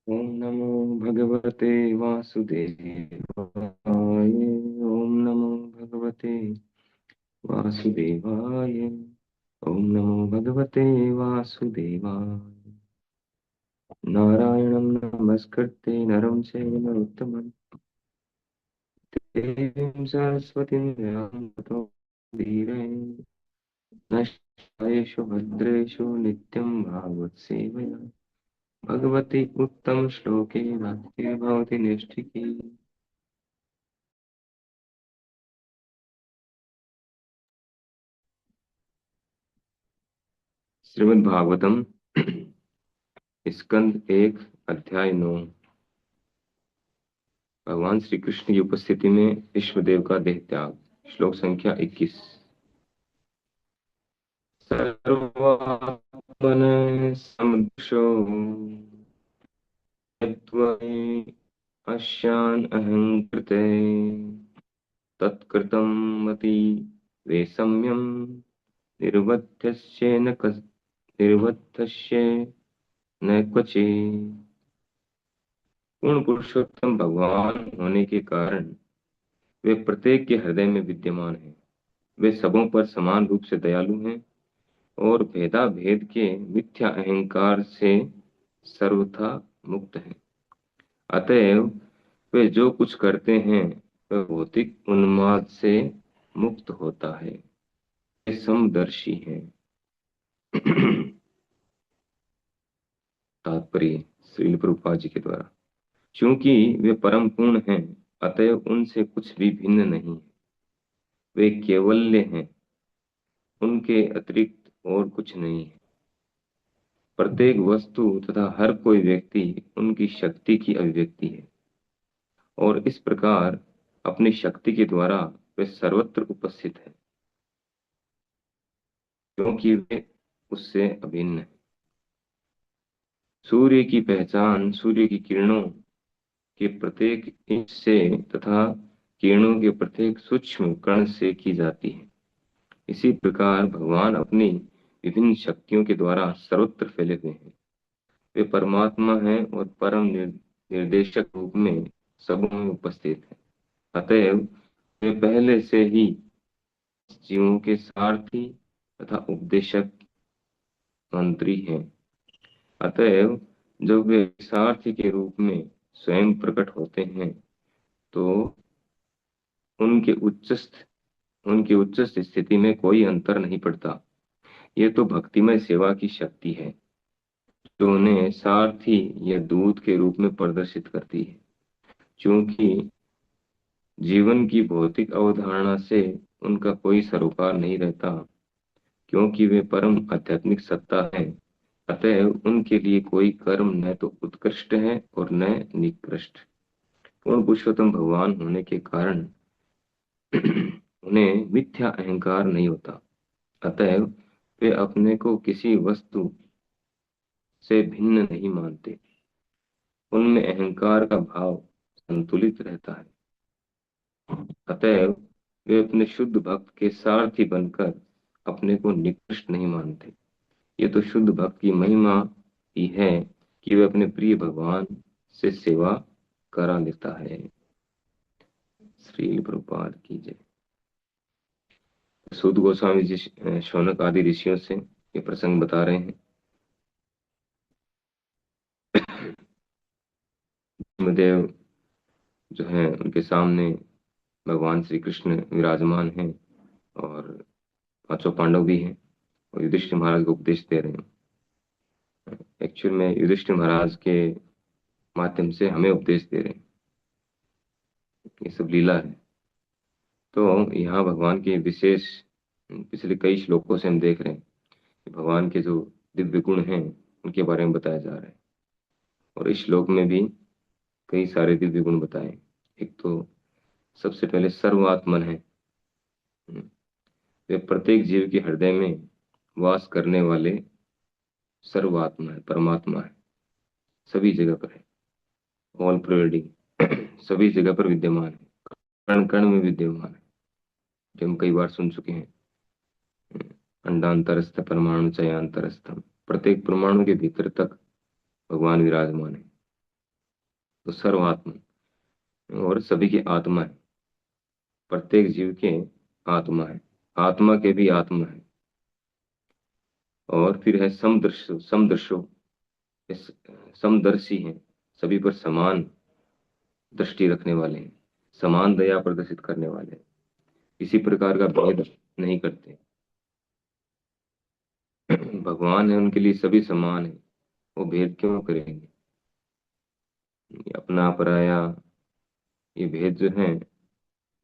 ओम नमो भगवते वासुदेवाय। ओम नमो भगवते वासुदेवाय। ओम नमो भगवते वासुदेवाय। नारायणं नमस्कृत्य नरं चैव नरोत्तमं देवीं सरस्वतीं व्यां ततो धीरये नश्येषु भद्रेषु नित्यं भागवत सेवया भगवती उत्तम श्लोके भक्तिर्भवति निष्ठिकी। श्रीमद् भागवतम स्कंद एक अध्याय 9। भगवान श्री कृष्ण की उपस्थिति में विश्वदेव का देह त्याग। श्लोक संख्या 21। सर्वात्मन समुद्रशो यद्वै अश्यान् अहङ्कृते तत्कृतं मति वैषम्यं निर्वध्यस्य न क्वचित्। पूर्ण पुरुषोत्तम भगवान होने के कारण वे प्रत्येक के हृदय में विद्यमान हैं। वे सबों पर समान रूप से दयालु हैं और भेदा भेद के मिथ्या अहंकार से सर्वथा मुक्त हैं। अतएव वे जो कुछ करते हैं वह भौतिक उन्माद से मुक्त होता है। वे समदर्शी हैं। तात्पर्य श्रील प्रभुपाद जी के द्वारा। क्योंकि वे परम पूर्ण हैं, अतएव उनसे कुछ भी भिन्न नहीं है। वे केवल्य हैं, उनके अतिरिक्त और कुछ नहीं है। प्रत्येक वस्तु तथा हर कोई व्यक्ति उनकी शक्ति की अभिव्यक्ति है और इस प्रकार अपनी शक्ति के द्वारा वे सर्वत्र उपस्थित है, क्योंकि वे उससे अभिन्न है। सूर्य की पहचान सूर्य की किरणों के प्रत्येक इंच से तथा किरणों के प्रत्येक सूक्ष्म कण से की जाती है। इसी प्रकार भगवान अपनी विभिन्न शक्तियों के द्वारा सर्वत्र फैले हुए हैं। वे परमात्मा हैं और परम निर्देशक रूप में सबों में उपस्थित हैं। अतएव वे पहले से ही जीवों के सारथी तथा उपदेशक मंत्री हैं। अतएव जब वे सारथी के रूप में स्वयं प्रकट होते हैं तो उनके उच्चस्थ उनकी उच्चस्थ स्थिति में कोई अंतर नहीं पड़ता। ये तो भक्तिमय सेवा की शक्ति है जो उन्हें सारथी या दूत के रूप में प्रदर्शित करती है। क्योंकि जीवन की भौतिक अवधारणा से उनका कोई सरोकार नहीं रहता, क्योंकि वे परम आध्यात्मिक सत्ता है। अतएव उनके लिए कोई कर्म न तो उत्कृष्ट है और न निकृष्ट। पूर्ण पुरुषोत्तम भगवान होने के कारण उन्हें मिथ्या अहंकार नहीं होता। अतएव वे अपने को किसी वस्तु से भिन्न नहीं मानते। उनमें अहंकार का भाव संतुलित रहता है। अतएव वे अपने शुद्ध भक्त के सारथी बनकर अपने को निकृष्ट नहीं मानते। ये तो शुद्ध भक्त की महिमा ही है कि वे अपने प्रिय भगवान से सेवा करा लेता है। श्रील प्रभुपाद की जय। सूत गोस्वामी जी शौनक आदि ऋषियों से ये प्रसंग बता रहे हैं। देव जो है उनके सामने भगवान श्री कृष्ण विराजमान हैं और पांचों पांडव भी हैं और युधिष्ठिर महाराज को उपदेश दे रहे हैं। एक्चुअल में युधिष्ठिर महाराज के माध्यम से हमें उपदेश दे रहे हैं। ये सब लीला है। तो यहाँ भगवान के विशेष पिछले कई श्लोकों से हम देख रहे हैं कि भगवान के जो दिव्य गुण हैं उनके बारे में बताया जा रहा है। और इस श्लोक में भी कई सारे दिव्य गुण बताए। एक तो सबसे पहले सर्वात्मन है। वे प्रत्येक जीव के हृदय में वास करने वाले सर्वात्मा है, परमात्मा है, सभी जगह पर है, ऑल प्रोवाइडिंग सभी जगह पर विद्यमान है, कण कण में विद्यमान है, जो हम कई बार सुन चुके हैं। अंडांतरस्थ परमाणु चयांतरस्थम, प्रत्येक परमाणु के भीतर तक भगवान विराजमान है। तो सर्वात्मा और सभी की आत्मा है, प्रत्येक जीव के आत्मा है, आत्मा के भी आत्मा है। और फिर है समदर्शो, समदर्शो, इस समदर्शी हैं, सभी पर समान दृष्टि रखने वाले हैं, समान दया प्रदर्शित करने वाले हैं, किसी प्रकार का भेद नहीं करते। भगवान है, उनके लिए सभी समान है, वो भेद क्यों करेंगे? ये अपना पराया, ये भेद जो है,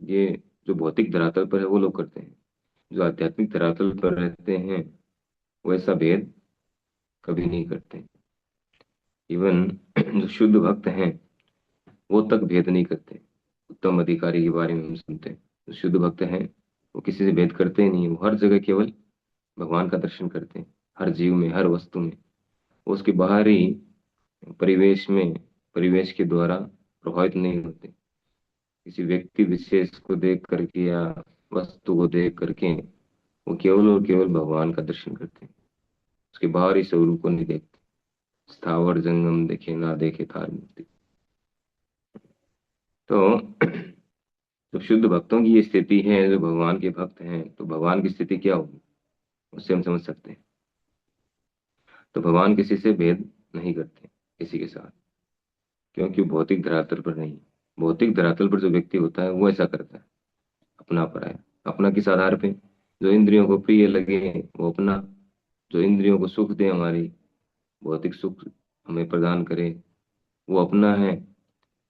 ये जो भौतिक धरातल पर है वो लोग करते हैं। जो आध्यात्मिक धरातल पर रहते हैं वो ऐसा भेद कभी नहीं करते। इवन जो शुद्ध भक्त हैं वो तक भेद नहीं करते। उत्तम अधिकारी के बारे में हम सुनते हैं, जो शुद्ध भक्त हैं वो किसी से भेद करते ही नहीं, वो हर जगह केवल भगवान का दर्शन करते हैं, हर जीव में, हर वस्तु में। वो उसके बाहरी परिवेश में, परिवेश के द्वारा प्रभावित नहीं होते। किसी व्यक्ति विशेष को देख करके या वस्तु को देख करके वो केवल और केवल भगवान का दर्शन करते हैं, उसके बाहरी स्वरूप को नहीं देखते। स्थावर जंगम देखे ना देखे थार मूर्ति। तो जो शुद्ध भक्तों की ये स्थिति है, जो भगवान के भक्त हैं, तो भगवान की स्थिति क्या होगी उससे हम समझ सकते हैं। तो भगवान किसी से भेद नहीं करते, किसी के साथ, क्योंकि वो भौतिक धरातल पर नहीं। भौतिक धरातल पर जो व्यक्ति होता है वो ऐसा करता है, अपना पराया। अपना किस आधार पे? जो इंद्रियों को प्रिय लगे वो अपना, जो इंद्रियों को सुख दे, हमारी भौतिक सुख हमें प्रदान करे, वो अपना है।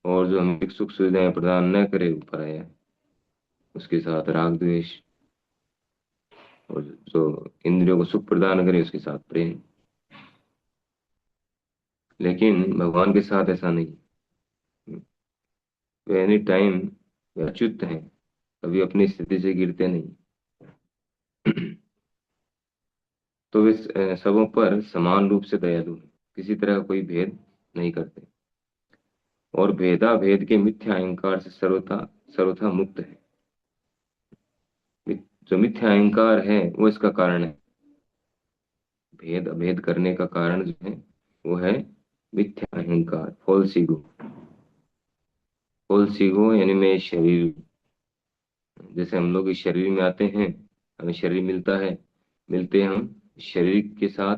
और जो हमें सुख सुविधाएं प्रदान न करे वो पराया है। उसके साथ राग द्वेष, और जो इंद्रियों को सुख प्रदान करे उसके साथ प्रेम। लेकिन भगवान के साथ ऐसा नहीं। वे एनी टाइम वे अच्युत हैं, कभी अपनी स्थिति से गिरते नहीं। तो वे सबों पर समान रूप से दयालु हैं, किसी तरह का कोई भेद नहीं करते, और भेदा भेद के मिथ्या अहंकार से सर्वथा सर्वथा मुक्त है। जो मिथ्या अहंकार है वो इसका कारण है। भेद अभेद करने का कारण जो है वो है मिथ्या अहंकार, फॉल्स ईगो। फॉल्स ईगो यानी मैं शरीर, जैसे हम लोग इस शरीर में आते हैं, हमें शरीर मिलता है, मिलते हम शरीर के साथ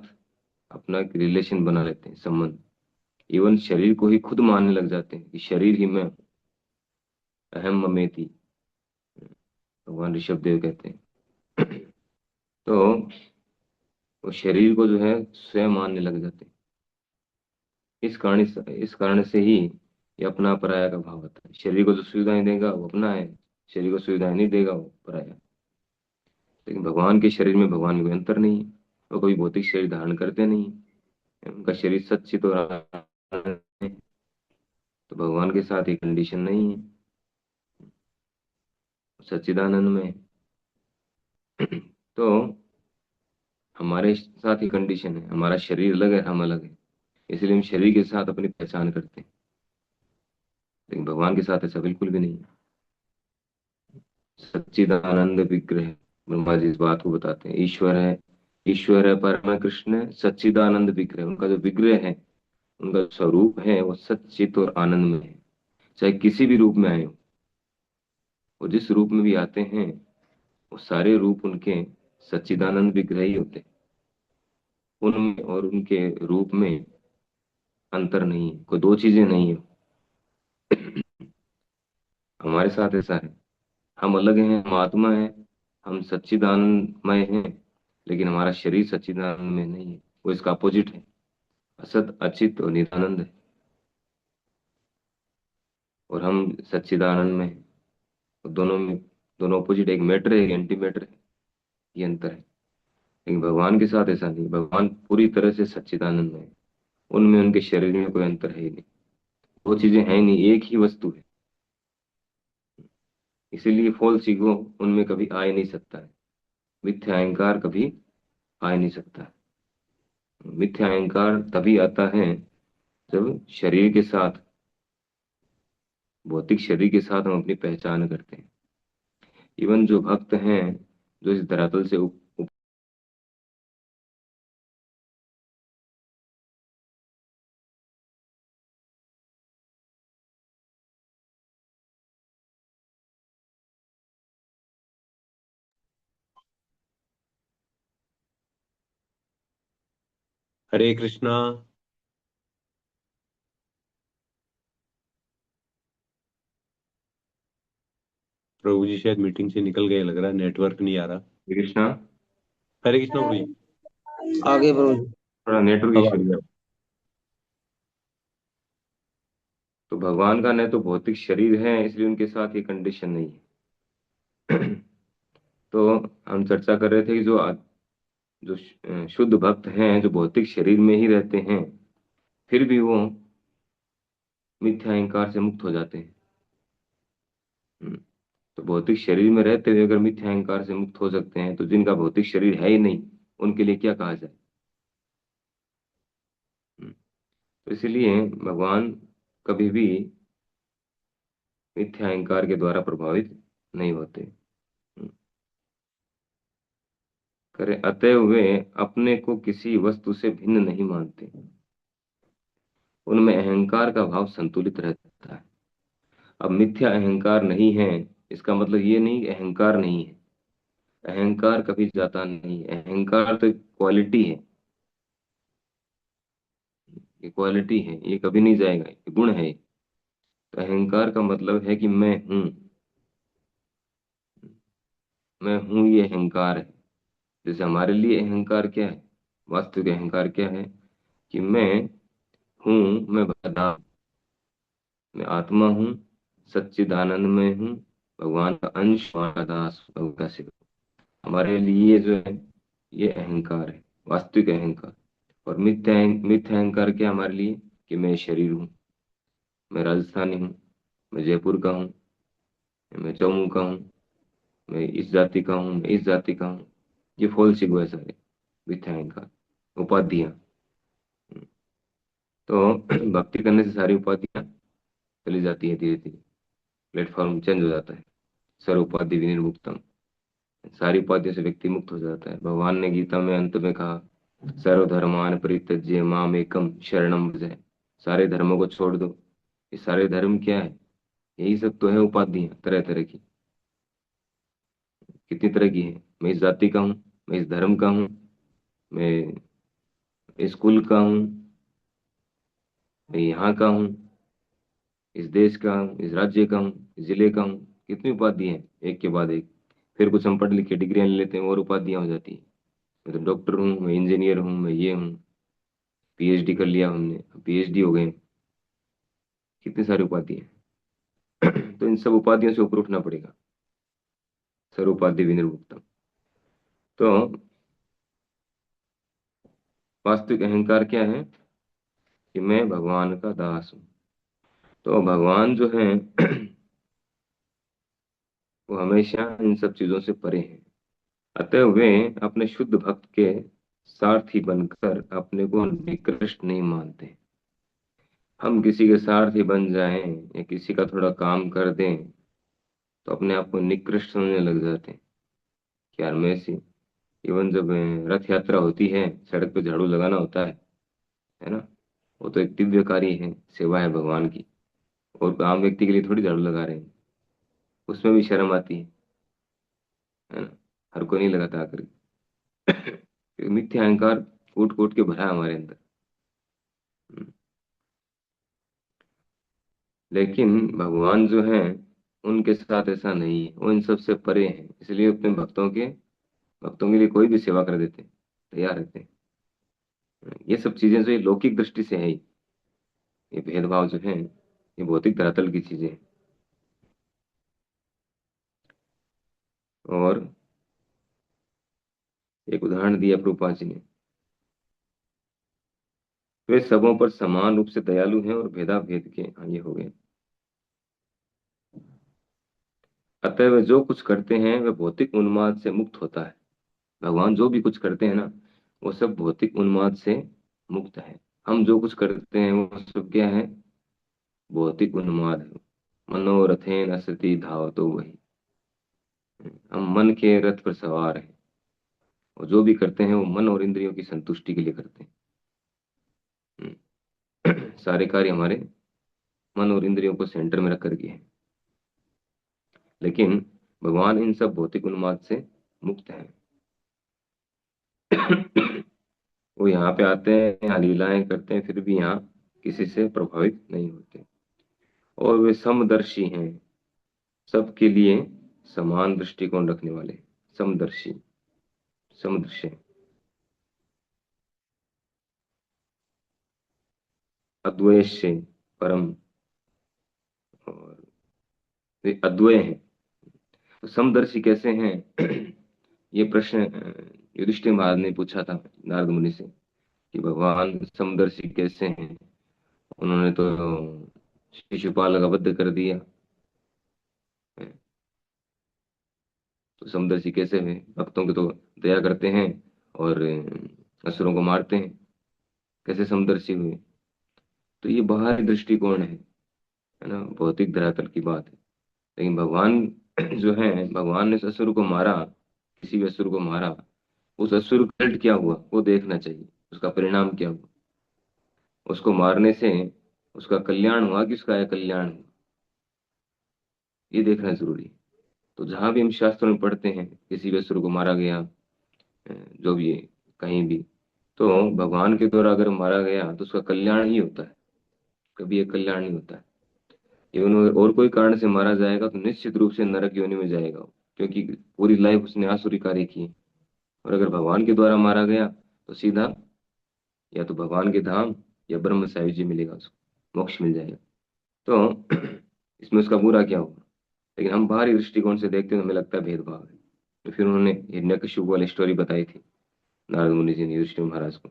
अपना एक रिलेशन बना लेते हैं, संबंध। इवन शरीर को ही खुद मानने लग जाते हैं कि शरीर ही मैं हूं, अहम ममेति, भगवान ऋषभ देव कहते हैं। तो वो शरीर को जो है स्वयं मानने लग जाते हैं। इस कारण से ही ये अपना पराया का भाव आता है। शरीर को जो सुविधाएं देगा वो अपना है, शरीर को सुविधाएं नहीं देगा वो पराया। लेकिन भगवान के शरीर में भगवान में कोई अंतर नहीं है। वो कोई भौतिक शरीर धारण करते नहीं है, उनका शरीर सच्चित और आनंद है। तो भगवान के साथ ये कंडीशन नहीं है, सच्चिदानंद में है। तो हमारे साथ ही कंडीशन है, हमारा शरीर अलग है, हम अलग है, इसलिए हम शरीर के साथ अपनी पहचान करते हैं। लेकिन भगवान के साथ ऐसा बिल्कुल भी नहीं है। सच्चिदानंद विग्रह, ब्रह्मा जी इस बात को बताते हैं, ईश्वर है परम कृष्ण है, सच्चिदानंद विग्रह। उनका जो विग्रह है, उनका जो स्वरूप है वो सच्चित और आनंद में है। चाहे किसी भी रूप में आए हो, वो जिस रूप में भी आते हैं, वो सारे रूप उनके सच्चिदानंद विग्रह ही होते हैं। उनमें और उनके रूप में अंतर नहीं है, कोई दो चीजें नहीं है। हमारे साथ ऐसा है, हम अलग हैं, हम आत्मा है, हम सच्चिदानंदमय हैं, लेकिन हमारा शरीर सच्चिदानंद में नहीं है, वो इसका अपोजिट है, असत अचित और निरानंद है। और हम सच्चिदानंद में हैं। और दोनों में, दोनों अपोजिट, एक मैटर है एक एंटी मैटर है, ये अंतर है। लेकिन भगवान के साथ ऐसा नहीं, भगवान पूरी तरह से सच्चिदानंद में है। उनमें उनके शरीर में कोई अंतर है ही नहीं, वो चीजें हैं नहीं, एक ही वस्तु है। इसीलिए फॉल्स ईगो उनमें कभी आ ही नहीं सकता है, मिथ्या अहंकार कभी आ ही नहीं सकता है। मिथ्या अहंकार तभी आता है जब शरीर के साथ, भौतिक शरीर के साथ हम अपनी पहचान करते हैं। इवन जो भक्त हैं, जो इस धरातल से हरे कृष्णा। प्रभु जी शायद मीटिंग से निकल गए, लग रहा है नेटवर्क नहीं आ रहा। कृष्णा। हरे कृष्णा प्रभु जी। आगे प्रभु जी। थोड़ा नेटवर्क अब आ इशू गया। है। तो भगवान का न तो भौतिक शरीर है, इसलिए उनके साथ ये कंडीशन नहीं है। तो हम चर्चा कर रहे थे कि जो शुद्ध भक्त हैं, जो भौतिक शरीर में ही रहते हैं, फिर भी वो मिथ्या अहंकार से मुक्त हो जाते हैं। हम्म, तो भौतिक शरीर में रहते हुए अगर मिथ्या अहंकार से मुक्त हो सकते हैं, तो जिनका भौतिक शरीर है ही नहीं, उनके लिए क्या कहा जाए। हम्म, तो इसलिए भगवान कभी भी मिथ्या अहंकार के द्वारा प्रभावित नहीं होते। करे अतएव वे अपने को किसी वस्तु से भिन्न नहीं मानते, उनमें अहंकार का भाव संतुलित रहता है। अब मिथ्या अहंकार नहीं है, इसका मतलब ये नहीं कि अहंकार नहीं है। अहंकार कभी जाता नहीं है, अहंकार तो क्वालिटी है। ये क्वालिटी है, ये कभी नहीं जाएगा, ये गुण है। तो अहंकार का मतलब है कि मैं हूँ ये अहंकार है। जैसे हमारे लिए अहंकार क्या है, वास्तविक अहंकार क्या है, कि मैं हूँ, मैं बता, मैं आत्मा हूँ, सच्चिदानंद में हूँ, भगवान का अंश, भगवान का दास, भगवान का सेवक। हमारे लिए जो है ये अहंकार है, वास्तविक अहंकार। और मिथ्या अहंकार क्या है हमारे लिए, कि मैं शरीर हूँ, मैं राजस्थानी हूँ, मैं जयपुर का हूँ, मैं जम्मू का हूँ, मैं इस जाति का हूँ, मैं इस जाति का हूँ। ये फॉल्स इगो है सारे, मिथ्या अहंकार, उपाधियां। तो भक्ति करने से सारी उपाधियां चली जाती है, धीरे धीरे प्लेटफॉर्म चेंज हो जाता है। सर्व उपाधि विनिर्मुक्तम, सारी उपाधियों से व्यक्ति मुक्त हो जाता है। भगवान ने गीता में अंत में कहा, सर्वधर्मान परित्यज्य माम एकम शरणम व्रज। सारे धर्मों को छोड़ दो। ये सारे धर्म क्या है, यही सब तो है उपाधियां तरह तरह की। कितनी तरह की है, मैं इस जाति का हूँ, मैं इस धर्म का हूँ, मैं इस कुल का हूँ, मैं यहाँ का हूँ, इस देश का हूँ, इस राज्य का हूँ, इस जिले का हूँ। कितनी उपाधि है, एक के बाद एक। फिर कुछ हम पढ़ लिख के डिग्रियां ले लेते हैं और उपाधियां हो जाती है। मैं तो डॉक्टर हूँ, मैं इंजीनियर हूँ, मैं ये हूँ, पीएचडी कर लिया हमने, पीएचडी हो गए। कितनी सारी उपाधि है। तो इन सब उपाधियों से ऊपर उठना पड़ेगा, सर्व उपाधि विनिर्मुक्तम। तो वास्तविक अहंकार क्या है, कि मैं भगवान का दास हूँ। तो भगवान जो है वो हमेशा इन सब चीजों से परे हैं। अतः वे अपने शुद्ध भक्त के सारथी बनकर अपने को निकृष्ट नहीं मानते। हम किसी के सारथी बन जाएं या किसी का थोड़ा काम कर दें, तो अपने आप को निकृष्ट समझने लग जाते हैं कि यार मैं सी। इवन जब रथ यात्रा होती है, सड़क पे झाड़ू लगाना होता है ना, वो तो एक दिव्य कार्य है, सेवा है भगवान की। और आम व्यक्ति के लिए थोड़ी झाड़ू लगा रहे हैं, उसमें भी शर्म आती है ना। हर कोई नहीं लगाता आकर। मिथ्या अहंकार कूट कूट के भरा है हमारे अंदर। हम्म। लेकिन भगवान जो है, उनके साथ ऐसा नहीं है, वो इन सब से परे हैं, इसलिए अपने भक्तों के लिए कोई भी सेवा कर देते हैं, तैयार रहते हैं। ये सब चीजें जो ये लौकिक दृष्टि से है, ये भेदभाव जो है, ये भौतिक धरातल की चीजें हैं। और एक उदाहरण दिया प्रभुपाद जी ने, वे सबों पर समान रूप से दयालु हैं और भेदा भेद के, हाँ ये हो गए। अतः वे जो कुछ करते हैं वे भौतिक उन्माद से मुक्त होता है। भगवान जो भी कुछ करते हैं ना, वो सब भौतिक उन्माद से मुक्त है। हम जो कुछ करते हैं वो सब क्या है, भौतिक उन्माद है। मनोरथेन असति धावतो वही। हम मन के रथ पर सवार हैं, और जो भी करते हैं वो मन और इंद्रियों की संतुष्टि के लिए करते हैं। सारे कार्य हमारे मन और इंद्रियों को सेंटर में रख करके है। लेकिन भगवान इन सब भौतिक उन्माद से मुक्त है। वो यहाँ पे आते हैं, यहाँ लीलाएं करते हैं, फिर भी यहाँ किसी से प्रभावित नहीं होते। और वे समदर्शी हैं, सबके लिए समान दृष्टिकोण रखने वाले, समदर्शी, समदृश्य, अद्वैश्य, परम, और वे अद्वय हैं। तो समदर्शी कैसे हैं? ये प्रश्न युधिष्ठिर महाराज ने पूछा था नारद मुनि से कि भगवान समदर्शी कैसे हैं। उन्होंने तो शिशुपाल का वध कर दिया, तो समदर्शी कैसे हुए? भक्तों की तो दया करते हैं और असुरों को मारते हैं, कैसे समदर्शी हुए? तो ये बाहरी दृष्टिकोण है ना, भौतिक धरातल की बात है। लेकिन भगवान जो है, भगवान ने उस असुर को मारा, किसी भी असुर को मारा, उस असुर का रिजल्ट क्या हुआ वो देखना चाहिए, उसका परिणाम क्या हुआ। उसको मारने से उसका कल्याण हुआ कि उसका अकल्याण हुआ, ये देखना जरूरी है। तो जहां भी हम शास्त्रों में पढ़ते हैं किसी भी असुर को मारा गया, जो भी है, कहीं भी, तो भगवान के द्वारा अगर मारा गया तो उसका कल्याण ही होता है, कभी एक कल्याण नहीं होता है। इवन और कोई कारण से मारा जाएगा तो निश्चित रूप से नरक योनि में जाएगा वो, क्योंकि पूरी लाइफ उसने आसुरी कार्य किए। और अगर भगवान के द्वारा मारा गया तो सीधा या तो भगवान के धाम या ब्रह्म सायुज्य मिलेगा, उसको मोक्ष मिल जाएगा। तो इसमें उसका बुरा क्या होगा? लेकिन हम बाहरी दृष्टिकोण से देखते हैं तो हमें लगता है भेदभाव है। तो फिर उन्होंने हिरण्यकशिपु वाली स्टोरी बताई थी नारद मुनि जी ने युधिष्ठिर महाराज को,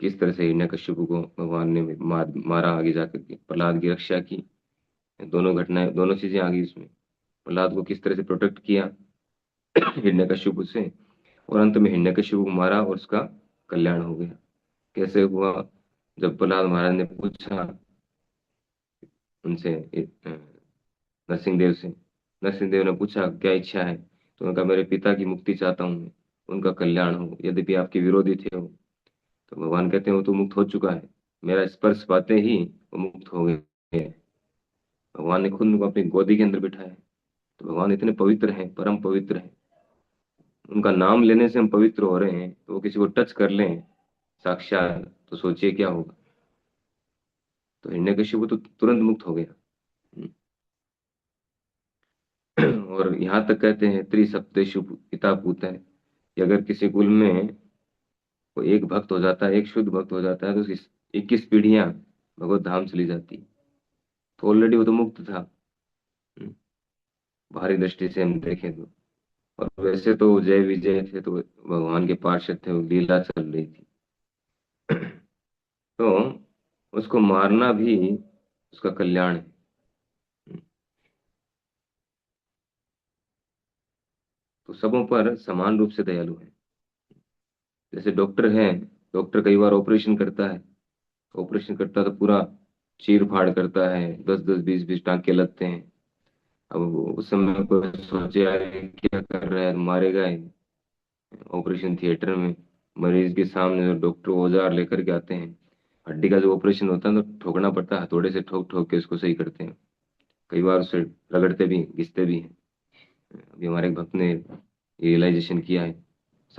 किस तरह से हिरण्यकशिपु को भगवान ने मारा आगे जाकर के, प्रहलाद की रक्षा की। दोनों घटनाएं, दोनों चीजें आ गई उसमें। प्रहलाद को किस तरह से प्रोटेक्ट किया हिरण्यकशिपु से, और अंत में हिरण्यकशिपु को मारा और उसका कल्याण हो गया। कैसे हुआ? जब प्रहलाद महाराज ने पूछा उनसे, नरसिंहदेव से, नरसिंहदेव ने पूछा क्या इच्छा है, तो उन्होंने कहा मेरे पिता की मुक्ति चाहता हूँ मैं, उनका कल्याण हो, यद्यपि आपके विरोधी थे वो। तो भगवान कहते हैं वो तो मुक्त हो चुका है, मेरा स्पर्श पाते ही वो मुक्त हो गए। भगवान ने खुद उनको अपनी गोदी के अंदर बिठाया। तो भगवान इतने पवित्र हैं, परम पवित्र हैं, उनका नाम लेने से हम पवित्र हो रहे हैं, तो वो किसी को टच कर लें साक्षात, तो सोचिए क्या होगा। तो हिरण्यकशिपु तो तुरंत मुक्त हो गया। और यहाँ तक कहते हैं त्रिसप्तेषु पिता पूत है, कि अगर किसी कुल में कोई एक भक्त हो जाता है, एक शुद्ध भक्त हो जाता है, तो उसकी 21 पीढ़ियां भगवत धाम चली जाती। तो ऑलरेडी वो तो मुक्त था। हम्म, बाहरी दृष्टि से हम देखें तो। और वैसे तो जय विजय थे, तो भगवान के पार्षद थे, वो लीला चल रही थी। तो उसको मारना भी उसका कल्याण है। तो सबों पर समान रूप से दयालु है। जैसे डॉक्टर है, डॉक्टर कई बार ऑपरेशन करता है, ऑपरेशन करता है तो पूरा चीर फाड़ करता है, 10-10 20-20 टांके लगते हैं। अब उस समय कोई सोचे यार ये क्या कर रहा है, मारेगा ही। ऑपरेशन थिएटर में मरीज के सामने जो डॉक्टर औजार लेकर के आते हैं, हड्डी का जो ऑपरेशन होता है तो ठोकना पड़ता है, हथौड़े से ठोक ठोक के उसको सही करते हैं। कई बार उसे रगड़ते भी घिसते भी हैं। अभी हमारे एक भक्त ने ये रियलाइजेशन किया है,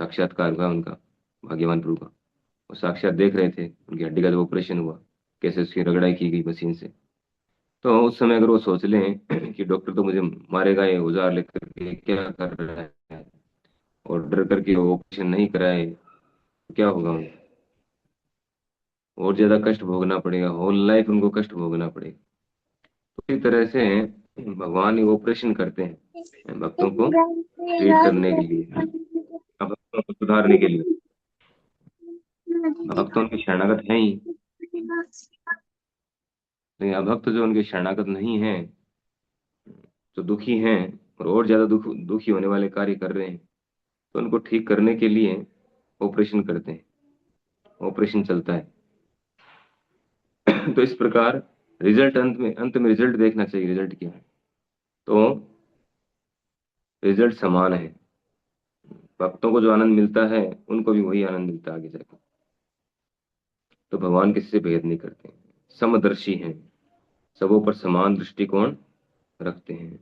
साक्षात्कार हुआ उनका, भाग्यवान प्रभु का। वो साक्षात देख रहे थे उनकी हड्डी का जो ऑपरेशन हुआ, कैसे उसकी रगड़ाई की गई मशीन से। तो उस समय अगर वो सोच लें कि डॉक्टर तो मुझे मारेगा, ये औजार लेकर के क्या कर रहा है, और डर करके वो ऑपरेशन नहीं कराए, तो क्या होगा उन्हें? और ज्यादा कष्ट भोगना पड़ेगा, होल लाइफ उनको कष्ट भोगना पड़ेगा। तो इसी तरह से भगवान ये ऑपरेशन करते हैं भक्तों को ट्रीट करने के लिए, भक्तों को सुधारने के लिए। भक्त तो उनके शरणागत हैं ही, लेकिन अभक्त जो उनके शरणागत नहीं है, जो दुखी हैं और ज्यादा दुखी होने वाले कार्य कर रहे हैं, तो उनको ठीक करने के लिए ऑपरेशन करते हैं, ऑपरेशन चलता है। तो इस प्रकार रिजल्ट अंत में रिजल्ट देखना चाहिए, रिजल्ट क्या है। तो रिजल्ट समान है, भक्तों को जो आनंद मिलता है उनको भी वही आनंद मिलता है आगे जाकर। तो भगवान किसी से भेद नहीं करते हैं, समदर्शी हैं, सबों पर समान दृष्टिकोण रखते हैं।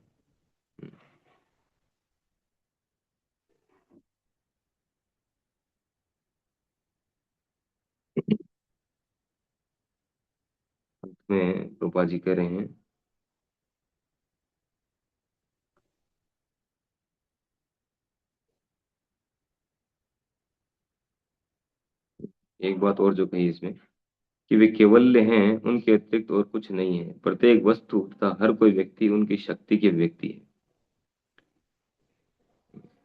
अंत में प्रभुपाद जी कह रहे हैं, एक बात और जो कही इसमें, कि वे केवल्य हैं, उनके अतिरिक्त और कुछ नहीं है। प्रत्येक वस्तु तथा हर कोई व्यक्ति उनकी शक्ति के व्यक्ति है,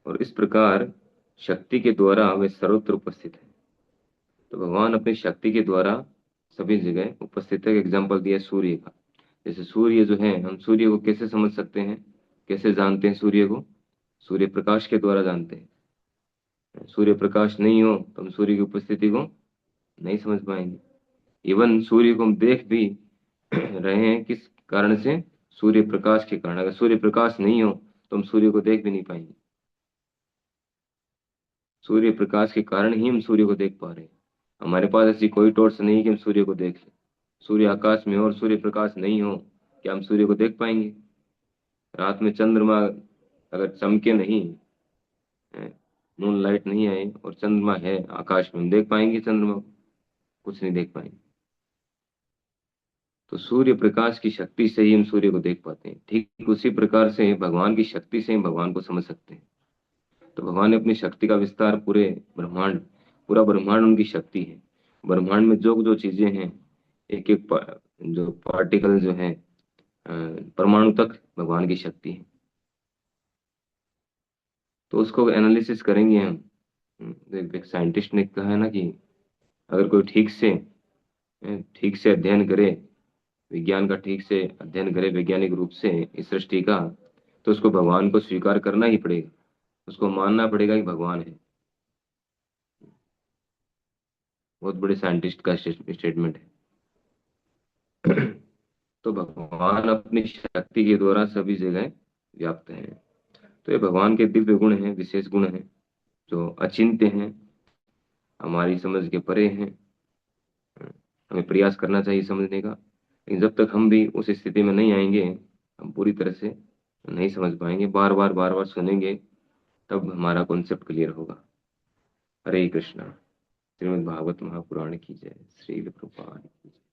और इस प्रकार शक्ति के द्वारा वे सर्वत्र उपस्थित है। तो भगवान अपनी शक्ति के द्वारा सभी जगह उपस्थित है। एग्जाम्पल दिया सूर्य का। जैसे सूर्य जो है, हम सूर्य को कैसे समझ सकते हैं, कैसे जानते हैं सूर्य को? सूर्य प्रकाश के द्वारा जानते हैं। सूर्य प्रकाश नहीं हो तो हम सूर्य की उपस्थिति को नहीं समझ पाएंगे। इवन सूर्य को हम देख भी रहे हैं, किस कारण से? सूर्य प्रकाश के कारण। अगर सूर्य प्रकाश नहीं हो तो हम सूर्य को देख भी नहीं पाएंगे। सूर्य प्रकाश के कारण ही हम सूर्य को देख पा रहे हैं। हमारे पास ऐसी कोई टॉर्च नहीं कि हम सूर्य को देख लें। सूर्य आकाश में हो और सूर्य प्रकाश नहीं हो, क्या हम सूर्य को देख पाएंगे? रात में चंद्रमा अगर चमके नहीं, मून लाइट नहीं आए और चंद्रमा है आकाश में, हम देख पाएंगे चंद्रमा को? कुछ नहीं देख पाएंगे। तो सूर्य प्रकाश की शक्ति से ही हम सूर्य को देख पाते हैं। ठीक उसी प्रकार से भगवान की शक्ति से ही भगवान को समझ सकते हैं। तो भगवान ने अपनी शक्ति का विस्तार पूरे ब्रह्मांड, पूरा ब्रह्मांड उनकी शक्ति है। ब्रह्मांड में जो जो चीजें हैं, एक एक जो पार्टिकल जो है, परमाणु तक भगवान की शक्ति है। तो उसको एनालिसिस करेंगे हम। एक साइंटिस्ट ने कहा है ना कि अगर कोई ठीक से अध्ययन करे, विज्ञान का ठीक से अध्ययन करे वैज्ञानिक रूप से इस सृष्टि का, तो उसको भगवान को स्वीकार करना ही पड़ेगा, उसको मानना पड़ेगा कि भगवान है। बहुत बड़े साइंटिस्ट का स्टेटमेंट है। तो भगवान अपनी शक्ति के द्वारा सभी जगह व्याप्त है। तो ये भगवान के दिव्य गुण हैं, विशेष गुण हैं, जो अचिंत्य हैं, हमारी समझ के परे हैं। हमें प्रयास करना चाहिए समझने का, लेकिन जब तक हम भी उस स्थिति में नहीं आएंगे, हम पूरी तरह से नहीं समझ पाएंगे। बार बार सुनेंगे, तब हमारा कॉन्सेप्ट क्लियर होगा। हरे कृष्णा। श्रीमद् भागवत महापुराण की जय। श्री प्रभुपाद की जय।